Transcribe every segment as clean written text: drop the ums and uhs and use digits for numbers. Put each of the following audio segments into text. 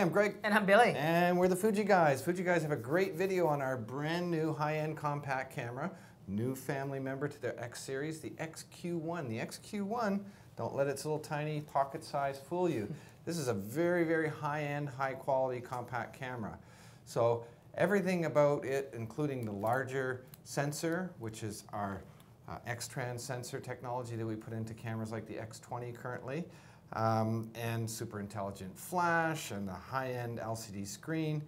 Hey, I'm Greg. And I'm Billy. And we're the Fuji Guys. Fuji Guys have a great video on our brand new high-end compact camera, new family member to their X series, the XQ1. The XQ1, don't let its little tiny pocket size fool you. This is a very, very high-end, high-quality compact camera. So everything about it, including the larger sensor, which is our X-Trans sensor technology that we put into cameras like the X20 currently, and super intelligent flash and a high-end LCD screen.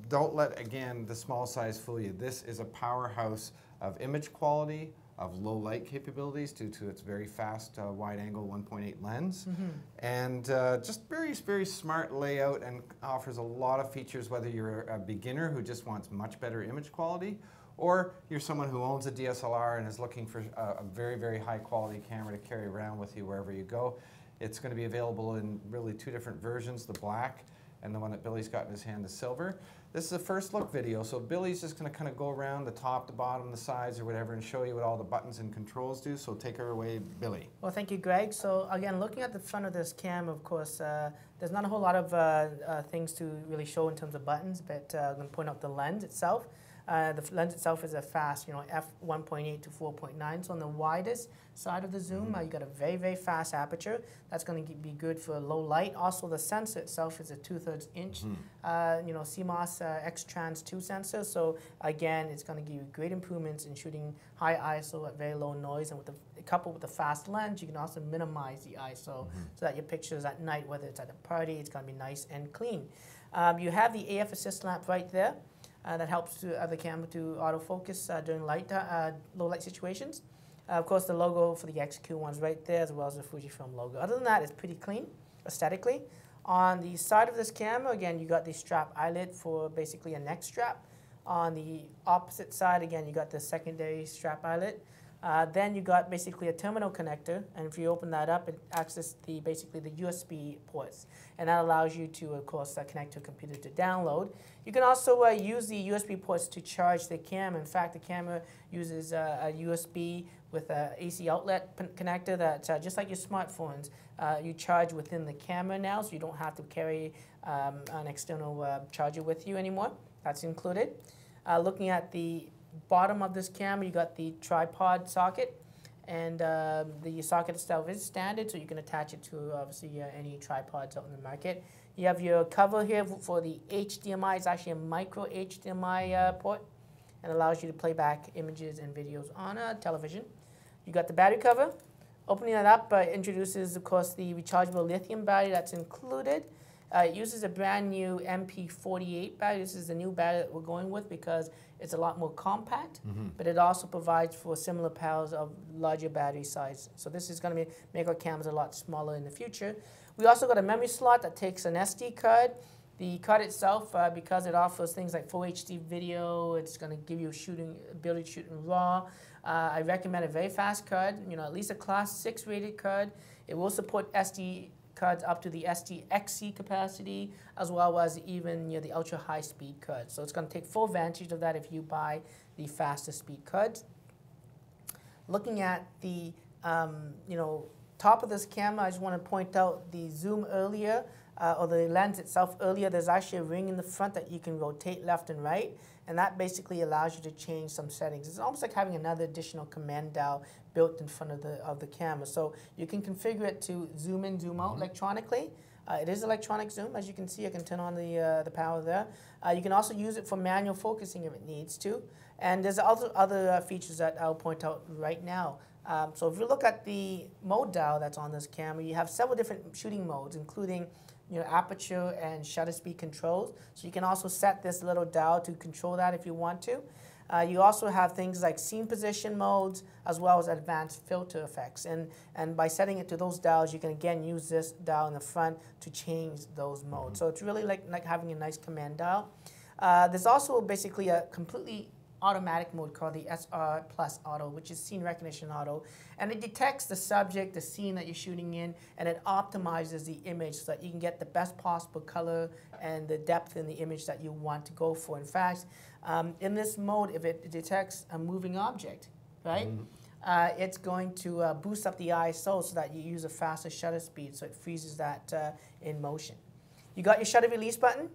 Don't let, again, the small size fool you. This is a powerhouse of image quality, of low light capabilities due to its very fast wide-angle 1.8 lens, and just very, very smart layout, and offers a lot of features whether you're a beginner who just wants much better image quality, or you're someone who owns a DSLR and is looking for a very, very high-quality camera to carry around with you wherever you go. It's going to be available in really two different versions, the black and the one that Billy's got in his hand, the silver. This is a first look video, so Billy's just going to kind of go around the top, the bottom, the sides, or whatever, and show you what all the buttons and controls do. So take her away, Billy. Well, thank you, Greg. So again, looking at the front of this cam, of course, there's not a whole lot of things to really show in terms of buttons, but I'm going to point out the lens itself. The lens itself is a fast, f1.8 to 4.9. So on the widest side of the zoom, you got a very, very fast aperture. That's going to be good for low light. Also, the sensor itself is a 2/3 inch, CMOS X-Trans 2 sensor. So again, it's going to give you great improvements in shooting high ISO at very low noise. And coupled with the fast lens, you can also minimize the ISO so that your pictures at night, whether it's at a party, it's going to be nice and clean. You have the AF assist lamp right there. That helps the camera to autofocus during low light situations. Of course, the logo for the XQ1 is right there, as well as the Fujifilm logo. Other than that, it's pretty clean aesthetically. On the side of this camera, again, you got the strap eyelid for basically a neck strap. On the opposite side, again, you got the secondary strap eyelid. Then you got basically a terminal connector, and if you open that up, it accesses basically the USB ports, and that allows you to, of course, connect to a computer to download. You can also use the USB ports to charge the camera. In fact, the camera uses a USB with an AC outlet connector that, just like your smartphones, you charge within the camera now, so you don't have to carry an external charger with you anymore. That's included. Looking at the bottom of this camera, you got the tripod socket, and the socket itself is standard, so you can attach it to obviously any tripods out in the market. You have your cover here for the HDMI. It's actually a micro HDMI port, and allows you to play back images and videos on a television. You got the battery cover. Opening that up introduces, of course, the rechargeable lithium battery that's included. It uses a brand new MP48 battery. This is the new battery that we're going with because it's a lot more compact, but it also provides for similar powers of larger battery size. So this is going to make our cameras a lot smaller in the future. We also got a memory slot that takes an SD card. The card itself, because it offers things like full HD video, it's going to give you ability to shoot in RAW. I recommend a very fast card, at least a Class 6 rated card. It will support SD cards up to the SD-XC capacity, as well as even the ultra high speed cards. So it's going to take full advantage of that if you buy the faster speed cards. Looking at the top of this camera, I just want to point out the zoom earlier, or the lens itself earlier. There's actually a ring in the front that you can rotate left and right, and that basically allows you to change some settings. It's almost like having another additional command dial built in front of the camera. So you can configure it to zoom in, zoom out electronically. It is electronic zoom, as you can see. I can turn on the power there. You can also use it for manual focusing if it needs to. And there's also other features that I'll point out right now. So if you look at the mode dial that's on this camera, you have several different shooting modes, including aperture and shutter speed controls. So you can also set this little dial to control that if you want to. You also have things like scene position modes, as well as advanced filter effects. And by setting it to those dials, you can again use this dial in the front to change those modes. So it's really like having a nice command dial. There's also basically a completely automatic mode called the SR Plus Auto, which is scene recognition auto, and it detects the subject, the scene that you're shooting in, and it optimizes the image so that you can get the best possible color and the depth in the image that you want to go for. In fact, in this mode, if it detects a moving object, right, it's going to boost up the ISO so that you use a faster shutter speed, so it freezes that in motion. You got your shutter release button.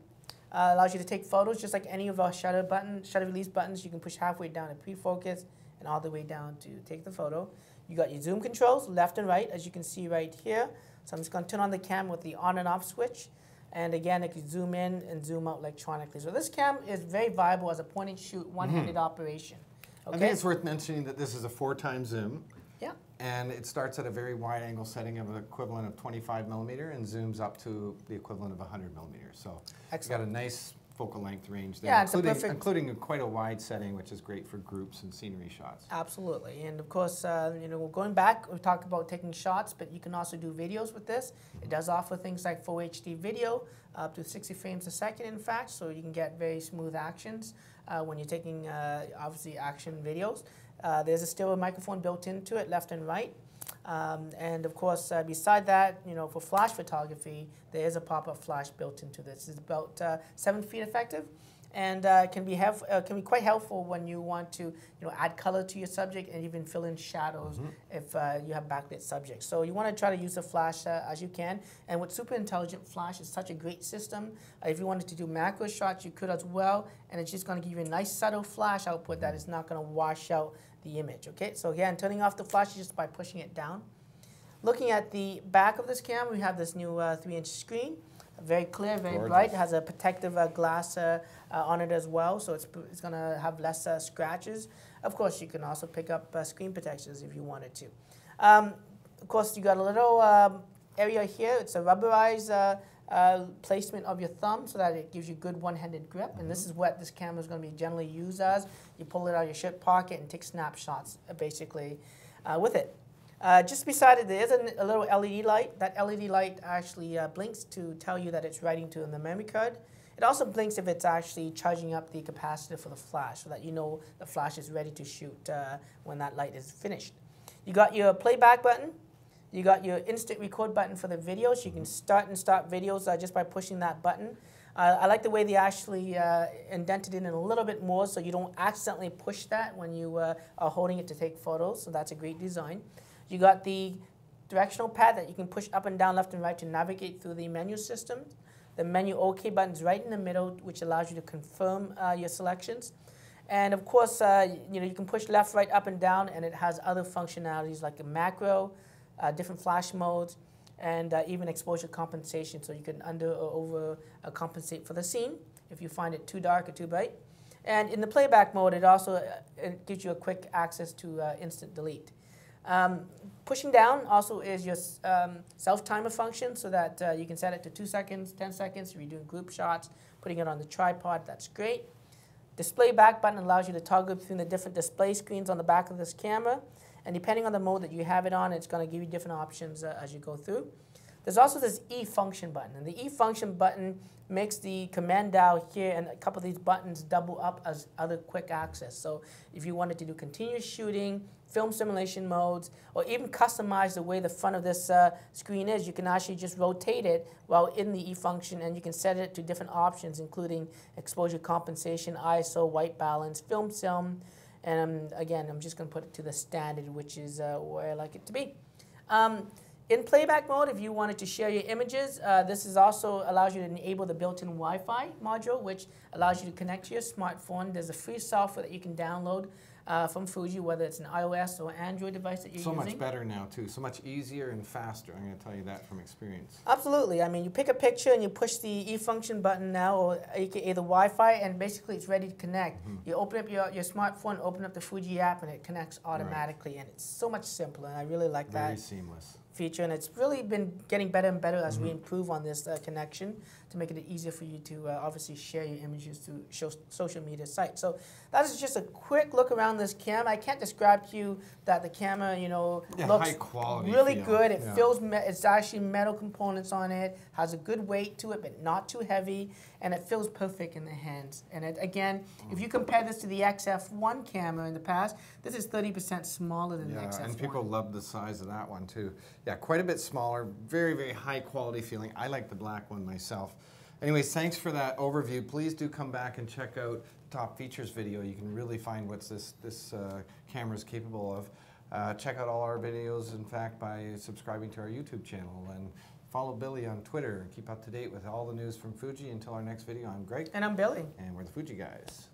Allows you to take photos just like any of our shutter release buttons. You can push halfway down to pre-focus and all the way down to take the photo. You got your zoom controls, left and right, as you can see right here. So I'm just going to turn on the cam with the on and off switch. And again, it can zoom in and zoom out electronically. So this cam is very viable as a point and shoot, one-handed operation. Okay? I think it's worth mentioning that this is a 4x zoom. Yeah. And it starts at a very wide angle setting of an equivalent of 25 millimeter and zooms up to the equivalent of 100 millimeters. So it's got a nice focal length range there, yeah, including quite a wide setting, which is great for groups and scenery shots. Absolutely, and of course, you know, going back, we talked about taking shots, but you can also do videos with this. It does offer things like full HD video, up to 60 frames a second, in fact, so you can get very smooth actions when you're taking, obviously, action videos. There's a stereo microphone built into it, left and right. And of course, beside that, you know, for flash photography, there is a pop-up flash built into this. It's about 7 feet effective, and can be quite helpful when you want to, you know, add color to your subject and even fill in shadows if you have backlit subjects. So you want to try to use the flash as you can. And with super intelligent flash, it's such a great system. If you wanted to do macro shots, you could as well, and it's just going to give you a nice subtle flash output that is not going to wash out the image. Okay, so again, turning off the flash just by pushing it down. Looking at the back of this camera, we have this new 3-inch screen. Very clear, very bright. It has a protective glass on it as well, so it's going to have less scratches. Of course, you can also pick up screen protectors if you wanted to. Of course, you got a little area here. It's a rubberized placement of your thumb so that it gives you good one-handed grip, and this is what this camera is going to be generally used as. You pull it out of your shirt pocket and take snapshots, basically, with it. Just beside it, there is a little LED light. That LED light actually blinks to tell you that it's writing to the memory card. It also blinks if it's actually charging up the capacitor for the flash, so that you know the flash is ready to shoot when that light is finished. You got your playback button. You got your instant record button for the videos. You can start and stop videos just by pushing that button. I like the way they actually indented it in a little bit more so you don't accidentally push that when you are holding it to take photos, so that's a great design. You got the directional pad that you can push up and down, left and right to navigate through the menu system. The menu OK button is right in the middle, which allows you to confirm your selections. And of course, you know, you can push left, right, up and down, and it has other functionalities like a macro, different flash modes, and even exposure compensation, so you can under or over compensate for the scene if you find it too dark or too bright. And in the playback mode, it also it gives you a quick access to instant delete. Pushing down also is your self-timer function, so that you can set it to 2 seconds, 10 seconds if you're doing group shots, putting it on the tripod, that's great. Display back button allows you to toggle between the different display screens on the back of this camera. And depending on the mode that you have it on, it's going to give you different options as you go through. There's also this E function button, and the E function button makes the command dial here and a couple of these buttons double up as other quick access. So if you wanted to do continuous shooting, film simulation modes, or even customize the way the front of this screen is, you can actually just rotate it while in the E function, and you can set it to different options, including exposure compensation, ISO, white balance, film sim. And again, I'm just going to put it to the standard, which is where I like it to be. In playback mode, if you wanted to share your images, this is also allows you to enable the built-in Wi-Fi module, which allows you to connect to your smartphone. There's a free software that you can download from Fuji, whether it's an iOS or Android device that you're using. So much better now, too. So much easier and faster. I'm going to tell you that from experience. Absolutely. I mean, you pick a picture and you push the E function button now, or aka the Wi-Fi, and basically it's ready to connect. You open up your smartphone, open up the Fuji app, and it connects automatically. And it's so much simpler, and I really like that. Very seamless Feature, and it's really been getting better and better as we improve on this connection to make it easier for you to obviously share your images to social media sites. So that is just a quick look around this camera. I can't describe to you that the camera, you know, looks high quality really feel. good. It feels, it's actually metal components on it, has a good weight to it, but not too heavy, and it feels perfect in the hands. And it, again, if you compare this to the XF1 camera in the past, this is 30% smaller than the XF1. And people love the size of that one too. Yeah, quite a bit smaller, very, very high quality feeling. I like the black one myself. Anyways, thanks for that overview. Please do come back and check out the top features video. You can really find what this camera is capable of. Check out all our videos, in fact, by subscribing to our YouTube channel, and follow Billy on Twitter and keep up to date with all the news from Fuji. Until our next video, I'm Greg. And I'm Billy. And we're the Fuji Guys.